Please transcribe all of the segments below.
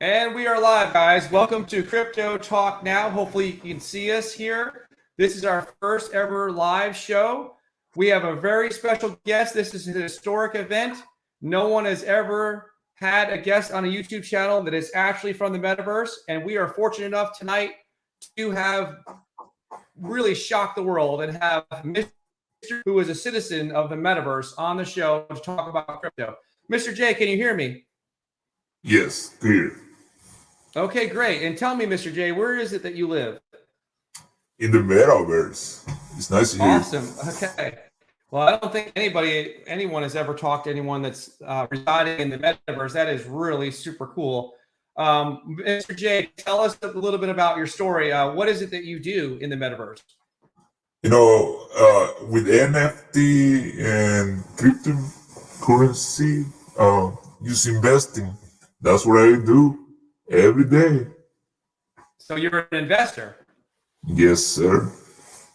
And we are live, guys. Welcome to Crypto Talk Now. Hopefully you can see us here. This is our first ever live show. We have a very special guest. This is a historic event. No one has ever had a guest on a YouTube channel that is actually from the Metaverse. And we are fortunate enough tonight to have really shocked the world and have Mr. who is a citizen of the Metaverse on the show to talk about crypto. Mr. J, can you hear me? Yes, clear. Okay, great. And tell me, Mr. J, where is it that you live? In the Metaverse. It's nice to hear. Awesome. Okay. Well, I don't think anyone has ever talked to anyone that's residing in the Metaverse. That is really super cool. Mr. J, tell us a little bit about your story. What is it that you do in the Metaverse? With NFT and cryptocurrency, just investing. That's what I do every day. So you're an investor? Yes, sir.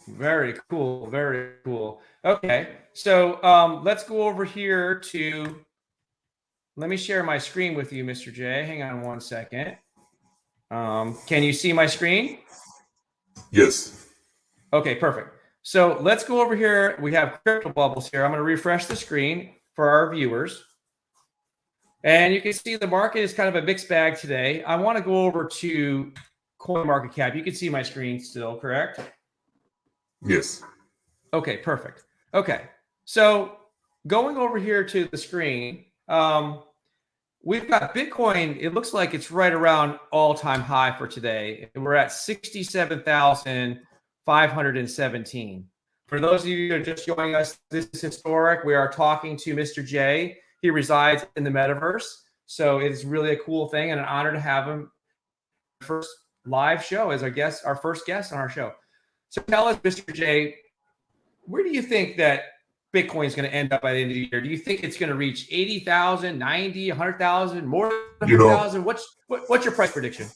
Very cool. Very cool. Okay. So let's go over here to, let me share my screen with you, Mr. J. Hang on one second. Can you see my screen? Yes. Okay, perfect. So let's go over here. We have crypto bubbles here. I'm going to refresh the screen for our viewers. And you can see the market is kind of a mixed bag today. I want to go over to CoinMarketCap. You can see my screen still, correct? Yes. Okay, perfect. Okay, so going over here to the screen, we've got Bitcoin. It looks like it's right around all-time high for today. We're at 67,517. For those of you who are just joining us, this is historic. We are talking to Mr. J. He resides in the Metaverse. So it's really a cool thing and an honor to have him first live show as our first guest on our show. So tell us, Mr. J, where do you think that Bitcoin is going to end up by the end of the year? Do you think it's going to reach 80,000, 90, 100,000, more than 100,000? What's your price prediction?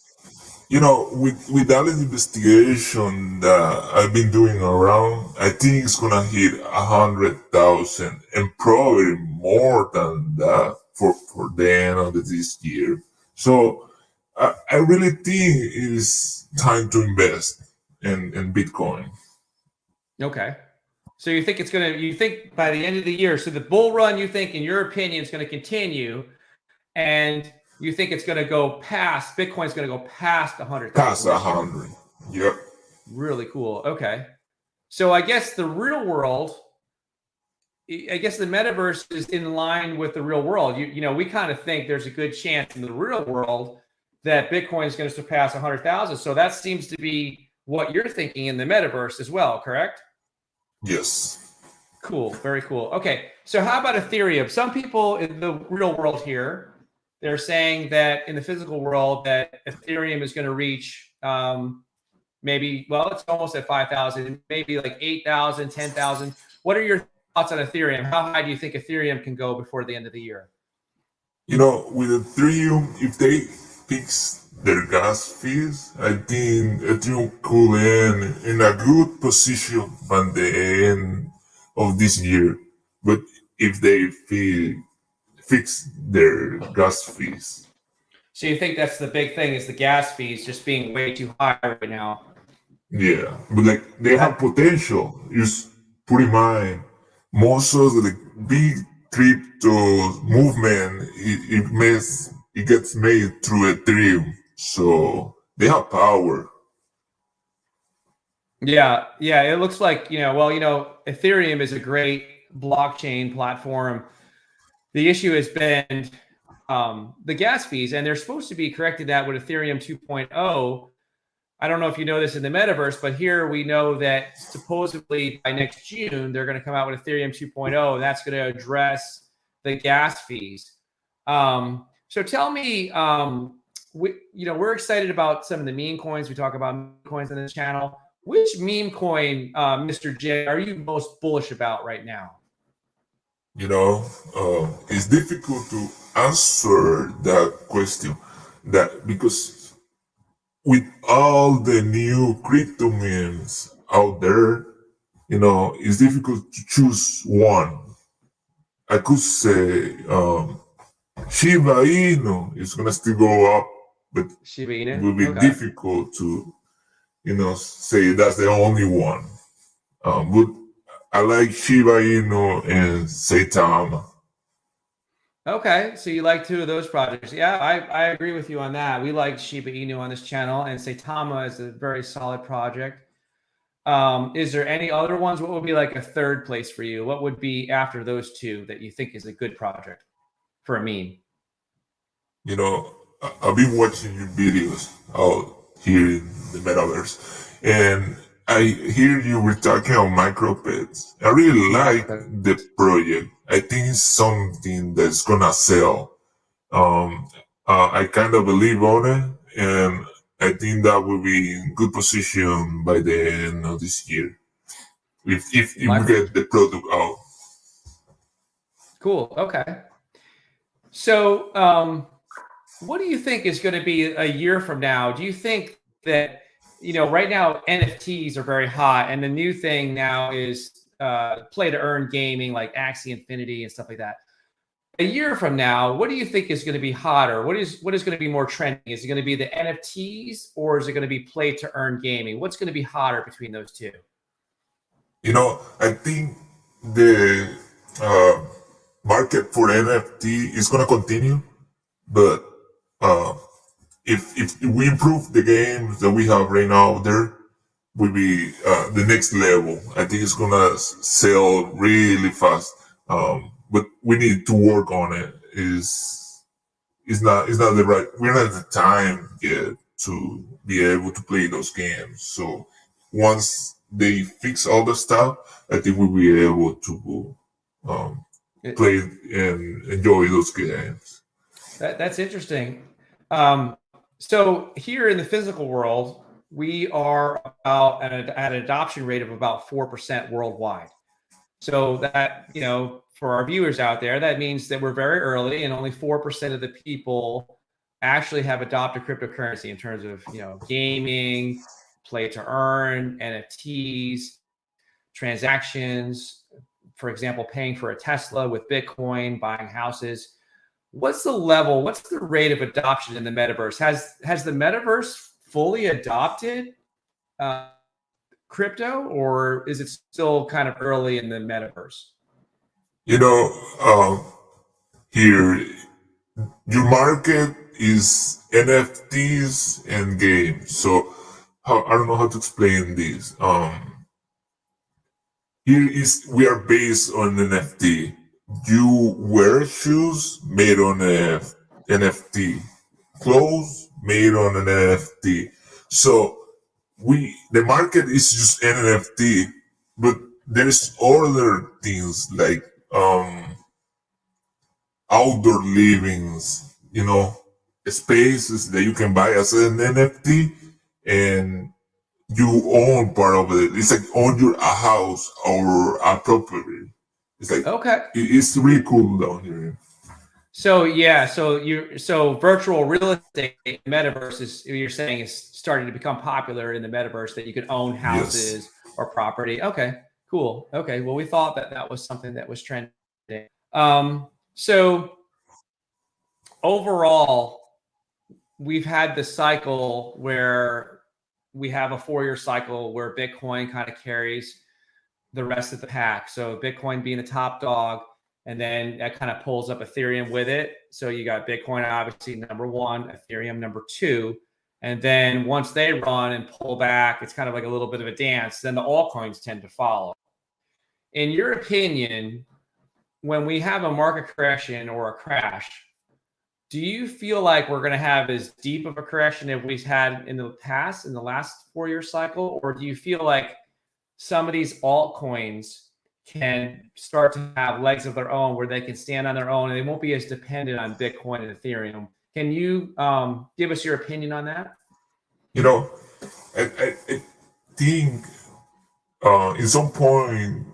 With that investigation that I've been doing around, I think it's gonna hit 100,000 and probably more than that for the end of this year. So I really think it's time to invest in Bitcoin. Okay. So you think you think by the end of the year, so the bull run, you think, in your opinion, is going to continue, and you think it's going to go past, Bitcoin's going to go past 100,000. Past 100. Yep. Really cool. Okay. So I guess the real world, I guess the Metaverse is in line with the real world. We kind of think there's a good chance in the real world that Bitcoin is going to surpass 100,000. So that seems to be what you're thinking in the Metaverse as well, correct? Yes. Cool. Very cool. Okay. So how about Ethereum? Some people in the real world here, they're saying that in the physical world that Ethereum is going to reach maybe, well, it's almost at 5,000, maybe like 8,000, 10,000. What are your thoughts on Ethereum? How high do you think Ethereum can go before the end of the year? With Ethereum, if they fix their gas fees, I think Ethereum could end in a good position by the end of this year. But if they fix their gas fees. So you think that's the big thing, is the gas fees just being way too high right now? Yeah, but they have potential. Just put in mind, most of the big crypto movement, it gets made through Ethereum, so they have power. Yeah, it looks like, Ethereum is a great blockchain platform. The issue has been the gas fees, and they're supposed to be correcting that with Ethereum 2.0. I don't know if you know this in the Metaverse, but here we know that supposedly by next June, they're going to come out with Ethereum 2.0, and that's going to address the gas fees. So tell me, we're excited about some of the meme coins. We talk about meme coins on this channel. Which meme coin, Mr. J, are you most bullish about right now? It's difficult to answer that question, because with all the new crypto memes out there, it's difficult to choose one. I could say Shiba Inu is gonna still go up but Shiba it Inu. will be Okay. difficult to, say that's the only one. But I like Shiba Inu and Saitama. Okay, so you like two of those projects. Yeah, I agree with you on that. We like Shiba Inu on this channel, and Saitama is a very solid project. Is there any other ones? What would be like a third place for you? What would be after those two that you think is a good project for a meme? I've been watching your videos out here in the metaverse, and I hear you were talking on micropets. I really like Micropet. the project. I think it's something that's gonna sell. Um, I kind of believe on it, and I think that will be in good position by the end of this year if we Micro. get the product out. Cool. Okay. So, what do you think is going to be a year from now? Do you think that, right now NFTs are very hot, and the new thing now is play to earn gaming like Axie Infinity and stuff like that? A year from now, what do you think is going to be hotter? What is going to be more trending? Is it going to be the NFTs, or is it going to be play to earn gaming? What's going to be hotter between those two? I think the uh, market for NFT is gonna continue, but uh, if we improve the games that we have right now, there will be the next level. I think it's gonna sell really fast. But we need to work on it. Is not the right. We're not at the time yet to be able to play those games. So once they fix all the stuff, I think we'll be able to um, It, play and enjoy those games. that's interesting. Um, so here in the physical world, we are about at an adoption rate of about 4% worldwide. So that, for our viewers out there, that means that we're very early and only 4% of the people actually have adopted cryptocurrency in terms of, gaming, play to earn, NFTs, transactions, for example, paying for a Tesla with Bitcoin, buying houses. What's the level? What's the rate of adoption in the metaverse? Has the metaverse fully adopted crypto, or is it still kind of early in the metaverse? You know, here your market is NFTs and games. So I don't know how to explain this. Here is we are based on NFT. You wear shoes made on NFT, clothes made on an NFT. So the market is just NFT, but there's other things like outdoor livings, spaces that you can buy as an NFT, and you own part of it. It's like own a house or a property. It's like Okay. it's really cool down here. So yeah, so virtual real estate metaverse is, you're saying, is starting to become popular in the metaverse, that you can own Yes. houses or property. Okay, cool. Okay, well, we thought that was something that was trending. So overall, we've had the cycle where we have a 4-year cycle where Bitcoin kind of carries the rest of the pack. So Bitcoin being the top dog, and then that kind of pulls up Ethereum with it. So you got Bitcoin obviously number one, Ethereum number two. And then once they run and pull back, it's kind of like a little bit of a dance. Then the altcoins tend to follow. In your opinion, when we have a market correction or a crash, do you feel like we're going to have as deep of a correction as we've had in the past, in the last 4-year cycle? Or do you feel like some of these altcoins can start to have legs of their own, where they can stand on their own and they won't be as dependent on Bitcoin and Ethereum? Can you give us your opinion on that? I think at some point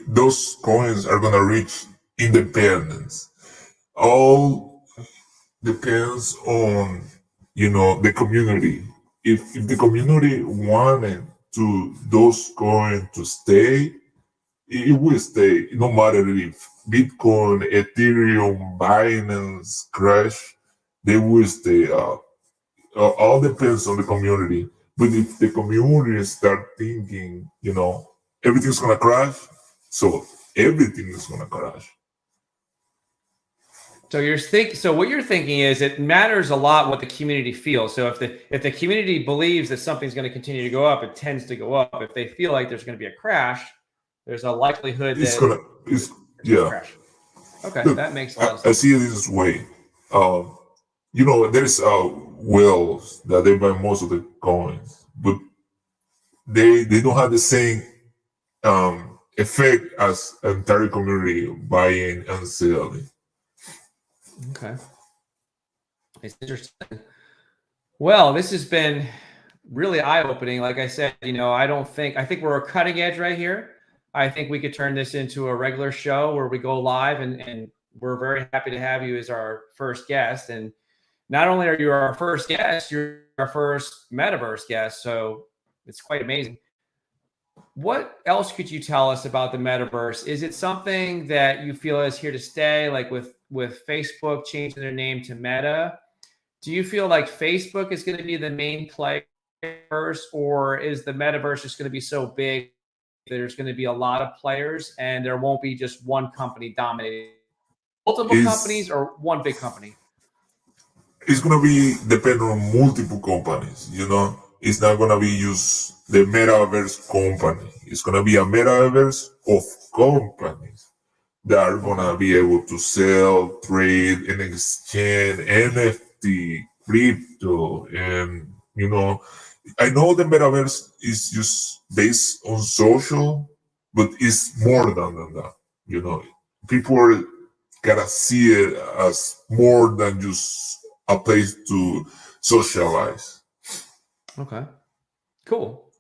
those coins are gonna reach independence. All depends on the community. If the community wanted to those coins to stay, it will stay, no matter if Bitcoin, Ethereum, Binance crash. they will stay. All depends on the community. But if the community start thinking, everything's gonna crash, so everything is gonna crash. So what you're thinking is it matters a lot what the community feels. So if the community believes that something's going to continue to go up, it tends to go up. If they feel like there's going to be a crash, there's a likelihood It's that gonna, it's it's yeah. crash. Okay, Look, that makes a lot of I sense. see it this way. There's whales that they buy most of the coins, but they don't have the same effect as entire community buying and selling. Okay, it's interesting. Well, this has been really eye-opening. Like I said, I think we're a cutting edge right here. I think we could turn this into a regular show where we go live, and we're very happy to have you as our first guest. And not only are you our first guest, you're our first Metaverse guest. So it's quite amazing. What else could you tell us about the Metaverse? Is it something that you feel is here to stay, like with Facebook changing their name to Meta? Do you feel like Facebook is going to be the main player first, or is the Metaverse just going to be so big that there's going to be a lot of players and there won't be just one company dominating? Multiple companies or one big company? It's gonna be dependent on multiple companies. It's not gonna be just the Metaverse company. It's gonna be a Metaverse of companies that are gonna be able to sell, trade, and exchange NFT, crypto, and I know the Metaverse is just based on social, but it's more than that. People are gotta see it as more than just a place to socialize. Okay, cool.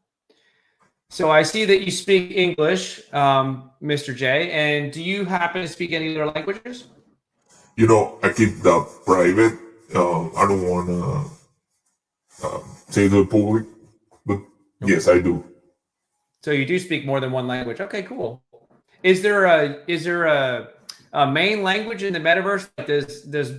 So I see that you speak English, Mr. J. And do you happen to speak any other languages? I keep that private. I don't want to say to the public, but yes, I do. So you do speak more than one language. Okay, cool. Is there a main language in the Metaverse?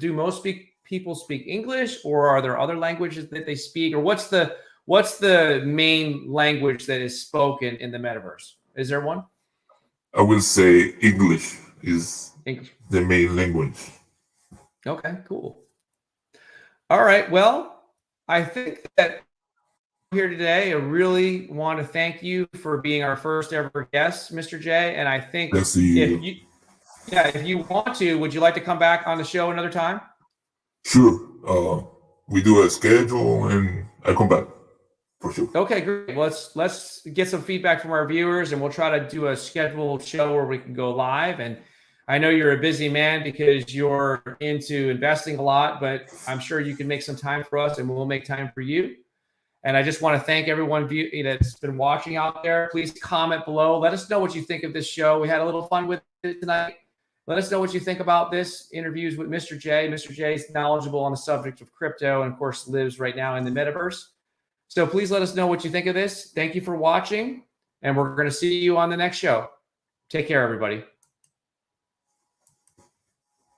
Do most people speak English, or are there other languages that they speak, or what's the main language that is spoken in the Metaverse? Is there one? I will say English is English. the main language. Okay, cool. All right. Well, I think that here today, I really want to thank you for being our first ever guest, Mr. J. And I think Thanks to you. if you want to, would you like to come back on the show another time? Sure. We do a schedule and I come back for sure. Okay, great. Let's get some feedback from our viewers, and we'll try to do a scheduled show where we can go live. And I know you're a busy man because you're into investing a lot, but I'm sure you can make some time for us, and we'll make time for you. And I just want to thank everyone that's been watching out there. Please comment below. Let us know what you think of this show. We had a little fun with it tonight. Let us know what you think about this interviews with Mr. J. Mr. J is knowledgeable on the subject of crypto and, of course, lives right now in the Metaverse. So please let us know what you think of this. Thank you for watching, and we're going to see you on the next show. Take care, everybody.